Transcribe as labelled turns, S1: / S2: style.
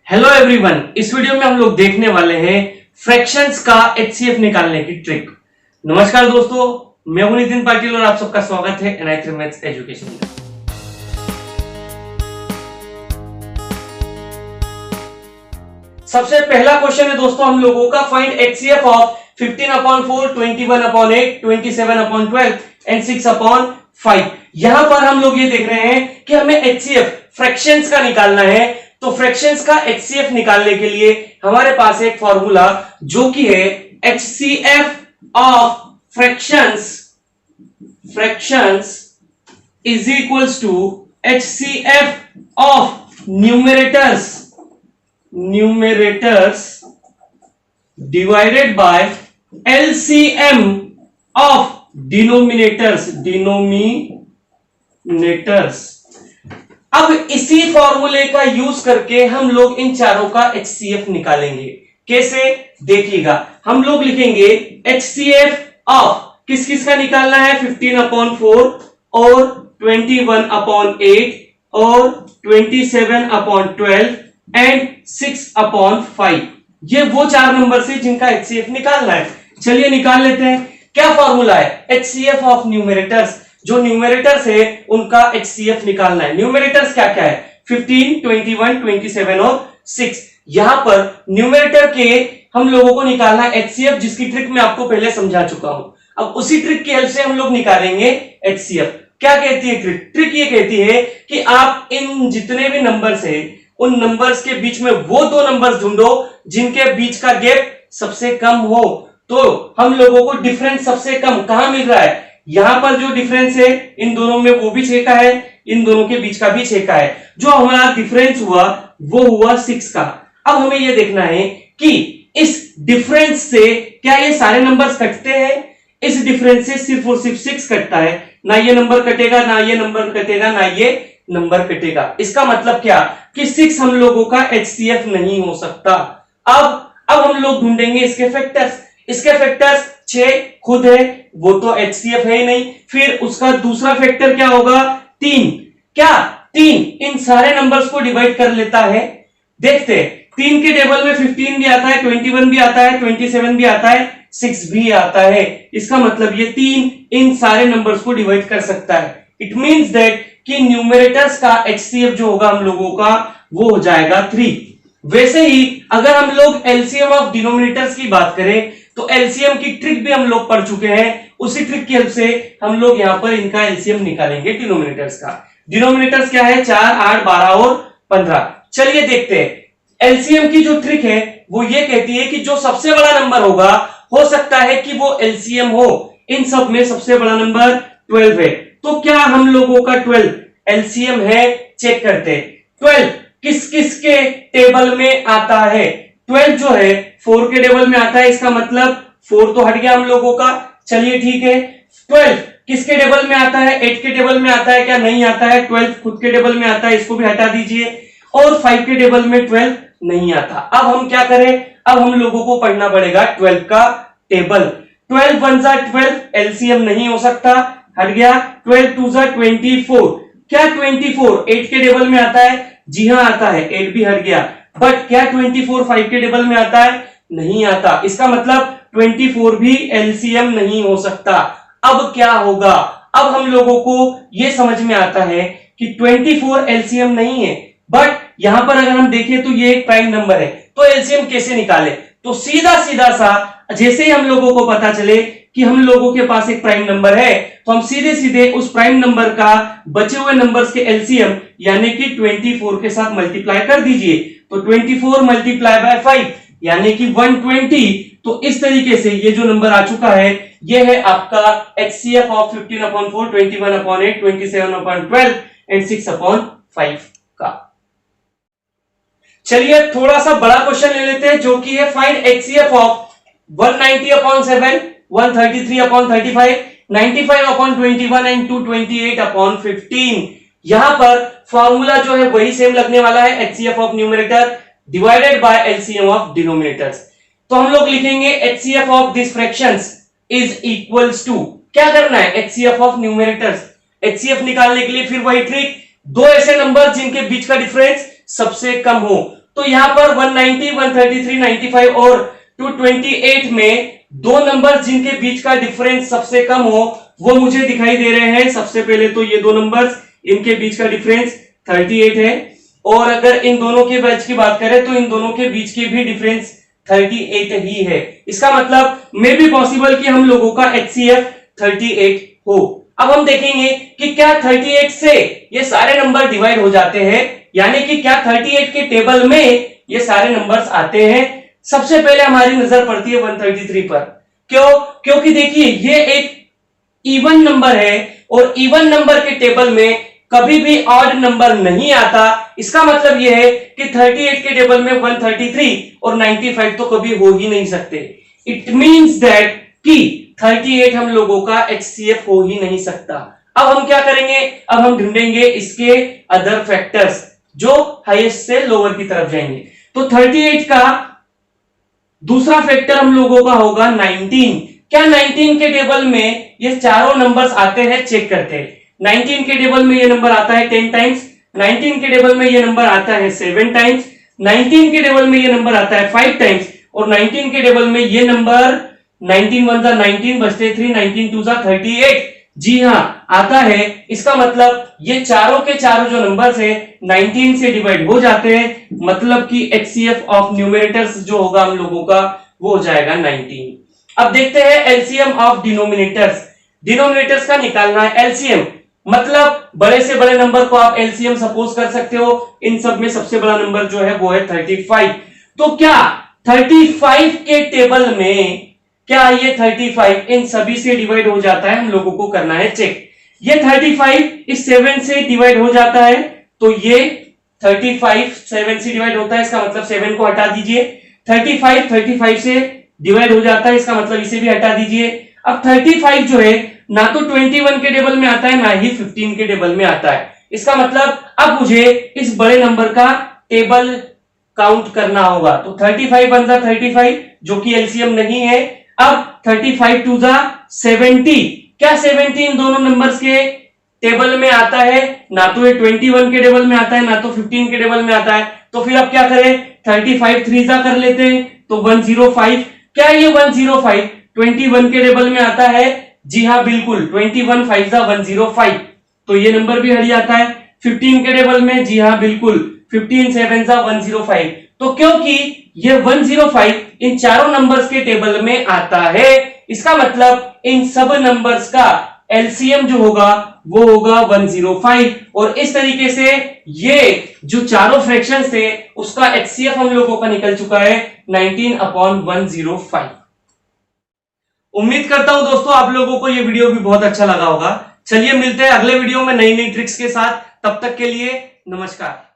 S1: Hello everyone, इस video में हम लोग देखने वाले हैं फ्रैक्शंस का एचसीएफ निकालने की ट्रिक। नमस्कार दोस्तों, मैं हूं नितिन पाटिल और आप सबका स्वागत है NI3 मैथ्स एजुकेशन में। सबसे पहला क्वेश्चन है दोस्तों हम लोगों का, फाइंड एचसीएफ ऑफ 15/4, 21/8, 27/12 एंड 6/5। यहां पर हम लोग ये देख रहे हैं कि हमें एचसीएफ फ्रैक्शंस का निकालना है। तो फ्रैक्शंस का एचसीएफ निकालने के लिए हमारे पास एक फॉर्मूला जो कि है HCF of fractions is equals to HCF of numerators divided by LCM of denominators. अब इसी फॉर्मूले का यूज करके हम लोग इन चारों का एचसीएफ निकालेंगे। कैसे, देखिएगा। हम लोग लिखेंगे एचसीएफ ऑफ किस किस का निकालना है, 15/4 और 21/8 और 27/12 एंड 6/5। ये वो चार नंबर से जिनका एचसीएफ निकालना है। चलिए निकाल लेते हैं। क्या फॉर्मूला है, एचसीएफ ऑफ न्यूमरेटर्स। जो न्यूमरेटर्स है उनका एचसीएफ निकालना है। न्यूमरेटर्स क्या क्या है, 15, 21, 27 और 6। यहां पर न्यूमरेटर के हम लोगों को निकालना है एचसीएफ, जिसकी ट्रिक मैं आपको पहले समझा चुका हूं। अब उसी ट्रिक की हेल्प से हम लोग निकालेंगे एचसीएफ। क्या कहती है ट्रिक ये कहती है कि आप इन जितने भी नंबर्स है उन नंबर्स के बीच में वो दो नंबर्स ढूंढो जिनके बीच का गैप सबसे कम हो। तो हम लोगों को डिफरेंस सबसे कम कहां मिल रहा है, यहां पर जो डिफरेंस है इन दोनों में वो भी 6 का है, इन दोनों के बीच का भी 6 का है। जो हमारा डिफरेंस हुआ वो हुआ 6 का। अब हमें यह देखना है कि इस डिफरेंस से क्या ये सारे नंबर्स कटते हैं। इस डिफरेंस से सिर्फ और सिर्फ 6 कटता है, ना ये नंबर कटेगा, ना ये नंबर कटेगा, ना ये नंबर कटेगा। इसका मतलब क्या कि 6 हम लोगों का एचसीएफ नहीं हो सकता। अब हम लोग ढूंढेंगे इसके फैक्टर्स। इसके फैक्टर्स 6 खुद है, वो तो एचसीएफ है ही नहीं। फिर उसका दूसरा फैक्टर क्या होगा, 3। क्या 3 इन सारे नंबर्स को डिवाइड कर लेता है। देखते हैं, 3 के टेबल में 15 भी आता है, 21 भी आता है, 27 भी आता है, 6 भी आता है। इसका मतलब ये 3 इन सारे नंबर्स को डिवाइड कर सकता है। इट मींस दैट कि न्यूमरेटर्स का एचसीएफ जो होगा हम लोगों का वो हो जाएगा 3। वैसे ही अगर हम लोग एलसीएम ऑफ डिनोमिनेटर्स की बात करें तो एलसीएम की ट्रिक भी हम लोग पढ़ चुके हैं। उसी ट्रिक की हेल्प से हम लोग यहां पर इनका एलसीएम निकालेंगे डिनोमिनेटर्स का। डिनोमिनेटर्स क्या है, 4, 8, 12 और 15। चलिए देखते हैं। एलसीएम की जो ट्रिक है वो ये कहती है कि जो सबसे बड़ा नंबर होगा, हो सकता है कि वो एलसीएम हो। इन सब में सबसे बड़ा नंबर 12 है। तो क्या हम लोगों का 12 एलसीएम है, चेक करते हैं। 12 किस किस के टेबल में आता है। 12 जो है 4 के टेबल में आता है, इसका मतलब 4 तो हट गया हम लोगों का। चलिए ठीक है। 12 किसके टेबल में आता है, 8 के टेबल में आता है क्या, नहीं आता है। 12 खुद के टेबल में आता है, इसको भी हटा दीजिए। और 5 के टेबल में 12 नहीं आता। अब हम क्या करें, अब हम लोगों को पढ़ना पड़ेगा 12 का टेबल। 12 1 जा 12 एलसीएम नहीं हो सकता, हट गया। 12 2 जा 24। क्या 24 8 के टेबल में आता है, जी हां आता है, 8 भी हट गया। बट क्या 24 5 के टेबल में आता है, नहीं आता। इसका मतलब 24 भी एलसीएम नहीं हो सकता। अब क्या होगा, अब हम लोगों को यह समझ में आता है कि 24 एलसीएम नहीं है। बट यहां पर अगर हम देखें तो ये एक प्राइम नंबर है, तो एलसीएम कैसे निकाले। तो सीधा सा जैसे ही हम लोगों को पता चले कि हम लोगों के पास एक प्राइम नंबर है, तो हम सीधे सीधे उस प्राइम नंबर का बचे हुए नंबर्स के एलसीएम यानी कि 24 के साथ मल्टीप्लाई कर दीजिए। तो 24 मल्टीप्लाई बाय 5 यानी कि 120। तो इस तरीके से ये जो नंबर आ चुका है ये है आपका एचसीएफ ऑफ 15/4, 21/8, 27/12 एंड 6/5 का। चलिए थोड़ा सा बड़ा क्वेश्चन ले लेते हैं जो कि है फाइंड एचसीएफ ऑफ 190/7, 133/35, 95/21 एंड 228/15। यहां पर फॉर्मूला जो है वही सेम लगने वाला है, HCF of numerator divided by LCM of denominators. तो हम लोग लिखेंगे HCF of this fractions is equals to, क्या करना है, एचसीएफ ऑफ न्यूमरेटर्स। एचसीएफ निकालने के लिए फिर वही ट्रिक, दो ऐसे नंबर जिनके बीच का डिफरेंस सबसे कम हो। तो यहां पर 190, 133, 95 और 228 में दो नंबर जिनके बीच का डिफरेंस सबसे कम हो वो मुझे दिखाई दे रहे हैं। सबसे पहले तो ये दो नंबर्स, इनके बीच का डिफरेंस 38 है, और अगर इन दोनों के बीच की बात करें तो इन दोनों के बीच की भी डिफरेंस 38 ही है। इसका मतलब मे बी पॉसिबल कि हम लोगों का HCF 38 हो। अब हम देखेंगे कि क्या 38 से ये सारे नंबर डिवाइड हो जाते हैं, यानी कि क्या 38 के टेबल में ये सारे नंबर्स आते हैं। सबसे पहले हमारी नजर पड़ती है 133 पर। क्यों? क्योंकि देखिए ये एक इवन नंबर है और इवन नंबर के टेबल में कभी भी ऑड नंबर नहीं आता। इसका मतलब यह है कि 38 के टेबल में 133 और 95 तो कभी हो ही नहीं सकते। इट मींस दैट कि 38 हम लोगों का HCF हो ही नहीं सकता। अब हम क्या करेंगे? अब हम ढूंढेंगे इसके अदर फैक्टर्स जो हाईएस्ट से लोअर की तरफ जाएंगे। तो 38 का दूसरा फैक्टर हम लोगों का होगा 19। क्या 19 के टेबल में ये चारों नंबर्स आते हैं? चेक करते हैं। 19 के टेबल में ये नंबर आता है 10 टाइम्स, 19 के टेबल में ये नंबर आता है 7 टाइम्स, 19 के टेबल में ये नंबर आता है 5 टाइम्स, और 19 के टेबल में ये नंबर 19 1 जा 19 बचते 3, 19 2 जा 38। जी हां, आता है। इसका मतलब ये चारों के चारों जो नंबर्स है 19 से डिवाइड हो जाते हैं, मतलब कि HCF ऑफ न्यूमरेटर्स जो होगा हम लोगों का वो हो जाएगा 19। अब देखते हैं एलसीएम ऑफ डिनोमिनेटर्स। डिनोमिनेटर्स का निकालना है एलसीएम, मतलब बड़े से बड़े नंबर को आप एलसीएम सपोज कर सकते हो। इन सब में सबसे बड़ा नंबर जो है वो है 35। तो क्या 35 के टेबल में क्या ये 35 इन सभी से डिवाइड हो जाता है? हम लोगों को करना है चेक। ये 35 इस 7 से डिवाइड हो जाता है, तो ये 35 7 से डिवाइड होता है, इसका मतलब 7 को हटा दीजिए। 35 से डिवाइड हो जाता है, इसका मतलब इसे भी हटा दीजिए। अब 35 जो है ना तो 21 के टेबल में आता है ना ही 15 के टेबल में आता है। इसका मतलब अब मुझे इस बड़े नंबर का टेबल काउंट करना होगा। तो 35 1 जा 35 जो कि एलसीएम नहीं है। अब 35 2 जा 70। क्या 70 इन दोनों नंबर्स के टेबल में आता है? ना तो ये 21 के टेबल में आता है ना तो 15 के टेबल में आता है। तो फिर अब क्या करें? 35 3 जा कर लेते हैं, तो 105। क्या ये 105 21 के टेबल में आता है? जी हां बिल्कुल, 21 5 जा 105, तो ये नंबर भी हट जाता है। 15 के टेबल में? जी हां बिल्कुल, 15 7 जा 105। तो क्योंकि ये 105 इन चारों नंबर्स के टेबल में आता है, इसका मतलब इन सब नंबर्स का एलसीएम जो होगा वो होगा 105। और इस तरीके से ये जो चारों फ्रैक्शंस थे उसका HCF हम लोगों का निकल चुका है 19/105। उम्मीद करता हूं दोस्तों आप लोगों को ये वीडियो भी बहुत अच्छा लगा होगा। चलिए मिलते हैं अगले वीडियो में नई नई ट्रिक्स के साथ। तब तक के लिए नमस्कार।